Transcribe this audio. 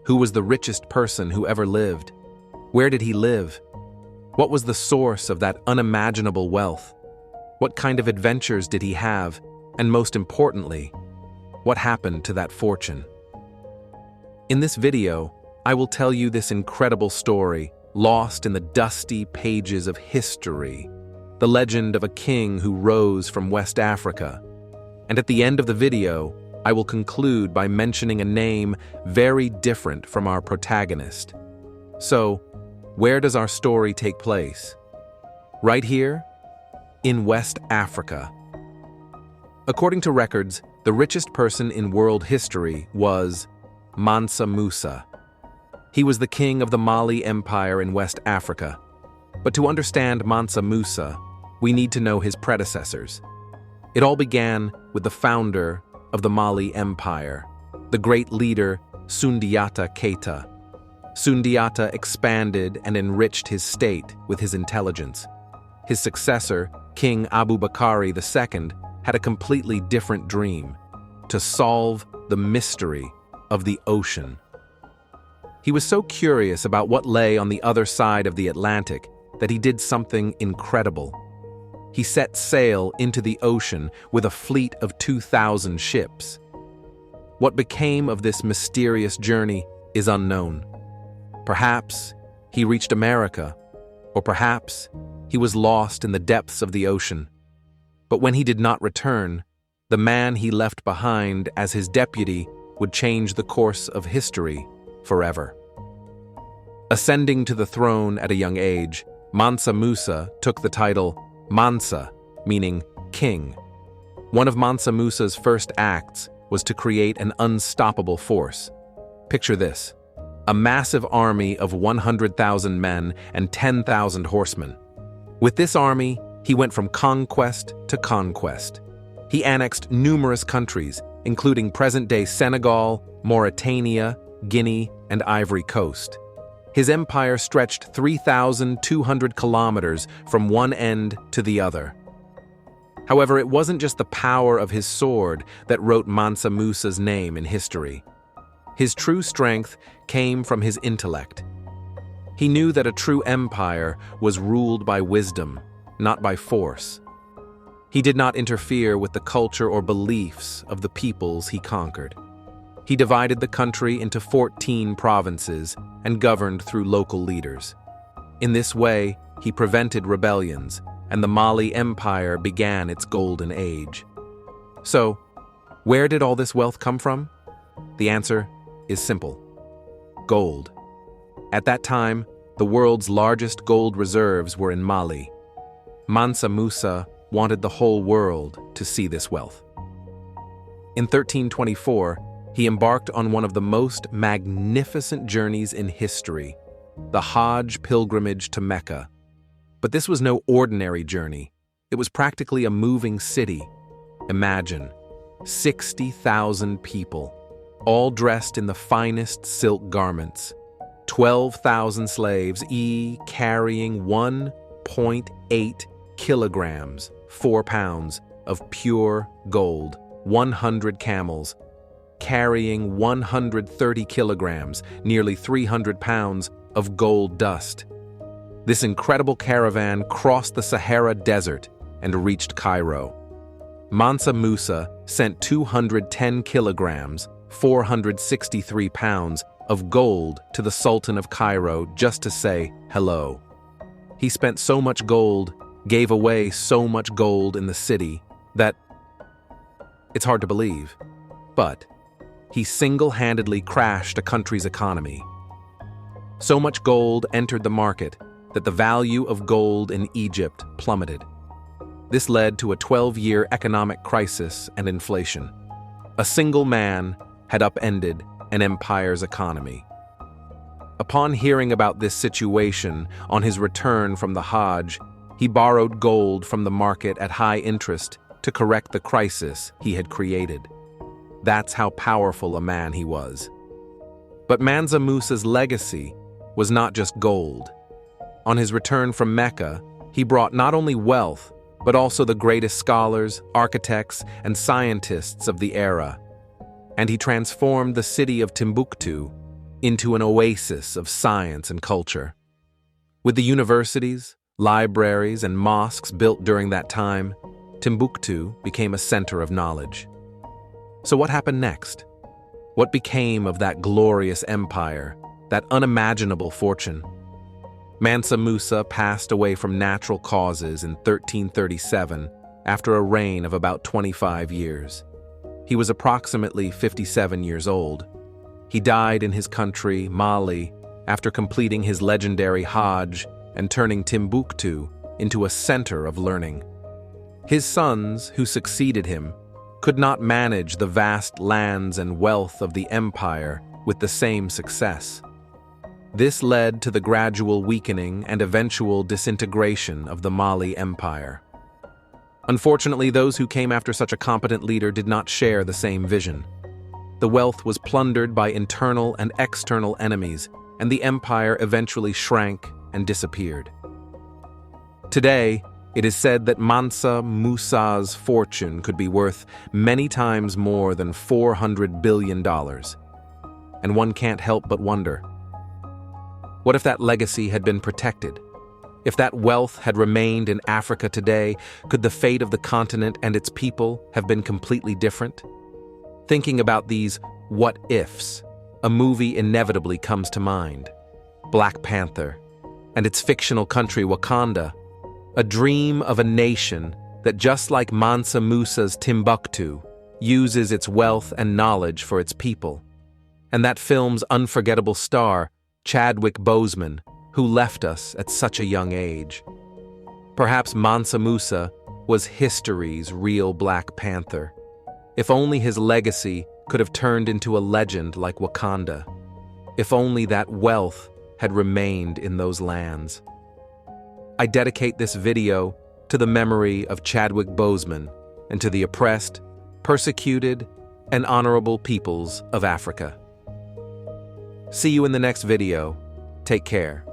Who was the richest person who ever lived? Where did he live? What was the source of that unimaginable wealth? What kind of adventures did he have? And most importantly, what happened to that fortune? In this video, I will tell you this incredible story, lost in the dusty pages of history, the legend of a king who rose from West Africa. And at the end of the video, I will conclude by mentioning a name very different from our protagonist. So, where does our story take place? Right here, in West Africa. According to records, the richest person in world history was Mansa Musa. He was the king of the Mali Empire in West Africa. But to understand Mansa Musa, we need to know his predecessors. It all began with the founder of the Mali Empire, the great leader Sundiata Keita. Sundiata expanded and enriched his state with his intelligence. His successor, King Abubakari II, had a completely different dream: to solve the mystery of the ocean. He was so curious about what lay on the other side of the Atlantic that he did something incredible. He set sail into the ocean with a fleet of 2,000 ships. What became of this mysterious journey is unknown. Perhaps he reached America, or perhaps he was lost in the depths of the ocean. But when he did not return, the man he left behind as his deputy would change the course of history forever. Ascending to the throne at a young age, Mansa Musa took the title Mansa, meaning king. One of Mansa Musa's first acts was to create an unstoppable force. Picture this: a massive army of 100,000 men and 10,000 horsemen. With this army, he went from conquest to conquest. He annexed numerous countries, including present-day Senegal, Mauritania, Guinea, and Ivory Coast. His empire stretched 3,200 kilometers from one end to the other. However, it wasn't just the power of his sword that wrote Mansa Musa's name in history. His true strength came from his intellect. He knew that a true empire was ruled by wisdom, not by force. He did not interfere with the culture or beliefs of the peoples he conquered. He divided the country into 14 provinces and governed through local leaders. In this way, he prevented rebellions, and the Mali Empire began its golden age. So, where did all this wealth come from? The answer is simple: gold. At that time, the world's largest gold reserves were in Mali. Mansa Musa wanted the whole world to see this wealth. In 1324, he embarked on one of the most magnificent journeys in history, the Hajj pilgrimage to Mecca. But this was no ordinary journey. It was practically a moving city. Imagine 60,000 people, all dressed in the finest silk garments, 12,000 slaves, carrying 1.8 kilograms, 4 pounds, of pure gold, 100 camels, carrying 130 kilograms, nearly 300 pounds, of gold dust. This incredible caravan crossed the Sahara Desert and reached Cairo. Mansa Musa sent 210 kilograms, 463 pounds, of gold to the Sultan of Cairo just to say hello. He spent so much gold, gave away so much gold in the city, that it's hard to believe. But he single-handedly crashed a country's economy. So much gold entered the market that the value of gold in Egypt plummeted. This led to a 12-year economic crisis and inflation. A single man had upended an empire's economy. Upon hearing about this situation on his return from the Hajj, he borrowed gold from the market at high interest to correct the crisis he had created. That's how powerful a man he was. But Mansa Musa's legacy was not just gold. On his return from Mecca, he brought not only wealth, but also the greatest scholars, architects, and scientists of the era. And he transformed the city of Timbuktu into an oasis of science and culture. With the universities, libraries, and mosques built during that time, Timbuktu became a center of knowledge. So what happened next? What became of that glorious empire, that unimaginable fortune? Mansa Musa passed away from natural causes in 1337 after a reign of about 25 years. He was approximately 57 years old. He died in his country, Mali, after completing his legendary Hajj and turning Timbuktu into a center of learning. His sons, who succeeded him, could not manage the vast lands and wealth of the empire with the same success. This led to the gradual weakening and eventual disintegration of the Mali Empire. Unfortunately, those who came after such a competent leader did not share the same vision. The wealth was plundered by internal and external enemies, and the empire eventually shrank and disappeared. Today, it is said that Mansa Musa's fortune could be worth many times more than $400 billion. And one can't help but wonder, what if that legacy had been protected? If that wealth had remained in Africa today, could the fate of the continent and its people have been completely different? Thinking about these what-ifs, a movie inevitably comes to mind. Black Panther, and its fictional country Wakanda, a dream of a nation that, just like Mansa Musa's Timbuktu, uses its wealth and knowledge for its people. And that film's unforgettable star, Chadwick Boseman, who left us at such a young age. Perhaps Mansa Musa was history's real Black Panther. If only his legacy could have turned into a legend like Wakanda. If only that wealth had remained in those lands. I dedicate this video to the memory of Chadwick Boseman and to the oppressed, persecuted, and honorable peoples of Africa. See you in the next video. Take care.